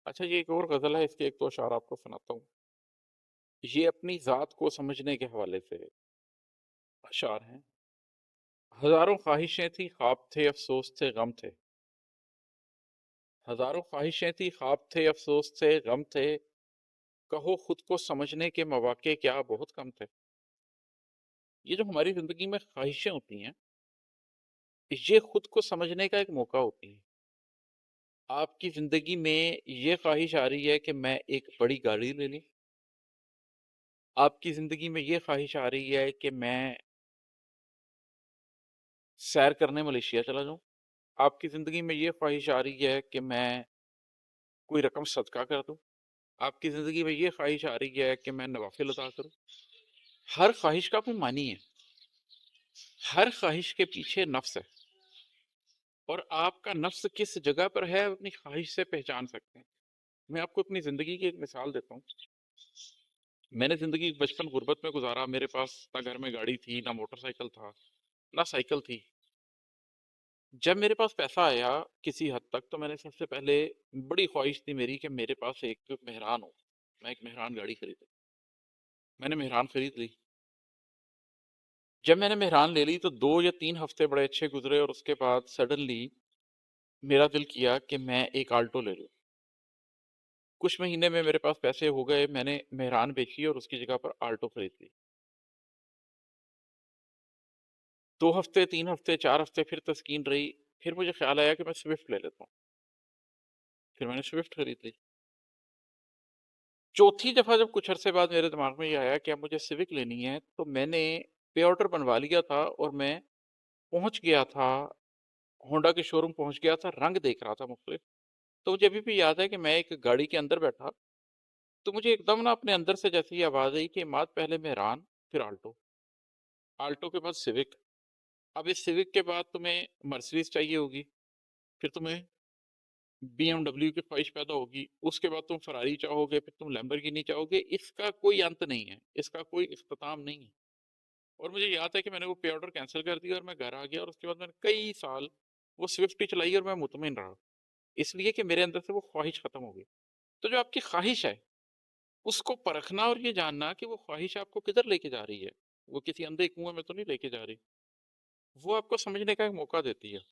अच्छा, ये एक और ग़ज़ल है, इसके 1-2 अशआर आपको सुनाता हूँ। ये अपनी ज़ात को समझने के हवाले से अशआर हैं। हज़ारों ख़्वाहिशें थी, ख़्वाब थे, अफ़सोस थे, गम थे। हज़ारों ख़्वाहिशें थी, ख़्वाब थे, अफ़सोस थे, गम थे। कहो खुद को समझने के मौक़े क्या बहुत कम थे। ये जो हमारी ज़िंदगी में ख़्वाहिशें होती हैं, ये खुद को समझने का एक मौका होती है। आपकी ज़िंदगी में ये ख़्वाहिश आ रही है कि मैं एक बड़ी गाड़ी ले लूँ। आपकी ज़िंदगी में ये ख़्वाहिश आ रही है कि मैं सैर करने मलेशिया चला जाऊँ। आपकी ज़िंदगी में ये ख़्वाहिश आ रही है कि मैं कोई रकम सदका कर दूँ। आपकी ज़िंदगी में ये ख़्वाहिश आ रही है कि मैं नवाफ़िल अता करूँ। हर ख़्वाहिश का कोई मानी है। हर ख़्वाहिश के पीछे नफ़्स है और आपका नफ़्स किस जगह पर है, अपनी ख़्वाहिश से पहचान सकते हैं। मैं आपको अपनी ज़िंदगी की एक मिसाल देता हूँ। मैंने ज़िंदगी बचपन गुर्बत में गुज़ारा, मेरे पास ना घर में गाड़ी थी, ना मोटरसाइकिल था, ना साइकिल थी। जब मेरे पास पैसा आया किसी हद तक, तो मैंने सबसे पहले बड़ी ख़्वाहिश थी मेरी कि मेरे पास एक मेहरान हो। मैं एक मेहरान गाड़ी खरीदूँ। मैंने मेहरान खरीद ली। जब मैंने मेहरान ले ली तो 2 या 3 हफ़्ते बड़े अच्छे गुज़रे और उसके बाद सडनली मेरा दिल किया कि मैं एक आल्टो ले लूँ। कुछ महीने में मेरे पास पैसे हो गए, मैंने मेहरान बेची और उसकी जगह पर आल्टो खरीद ली। 2 हफ़्ते, 3 हफ़्ते, 4 हफ़्ते फिर तस्कीन रही, फिर मुझे ख़्याल आया कि मैं स्विफ्ट ले लेता हूँ। फिर मैंने स्विफ्ट खरीद ली। चौथी दफ़ा जब कुछ अरसे बाद मेरे दिमाग में ये आया कि अब मुझे सिविक लेनी है, तो मैंने पे ऑर्डर बनवा लिया था और मैं पहुँच गया था, होंडा के शोरूम पहुँच गया था, रंग देख रहा था मुख्तलिफ। तो मुझे अभी भी याद है कि मैं एक गाड़ी के अंदर बैठा, तो मुझे एकदम ना अपने अंदर से जैसे ही आवाज़ आई कि इमाद पहले मेहरान, फिर आल्टो, आल्टो के बाद सिविक। अब इस सिविक के बाद तुम्हें मर्सिडीज़ चाहिए होगी, फिर तुम्हें बीएमडब्ल्यू की ख्वाहिश पैदा होगी, उसके बाद तुम फ़ेरारी चाहोगे, फिर तुम लैम्बोर्गिनी चाहोगे, इसका कोई अंत नहीं है, इसका कोई इख्तिताम नहीं है। और मुझे याद है कि मैंने वो पे ऑर्डर कैंसल कर दिया और मैं घर आ गया और उसके बाद मैंने कई साल वो स्विफ्ट ही चलाई और मैं मुतमिन रहा। इसलिए कि मेरे अंदर से वो ख्वाहिश खत्म हो गई। तो जो आपकी ख्वाहिश है, उसको परखना और ये जानना कि वो ख्वाहिश आपको किधर लेके जा रही है, वो किसी अंधे कुएँ में तो नहीं लेके जा रही। वो आपको समझने का एक मौका देती है।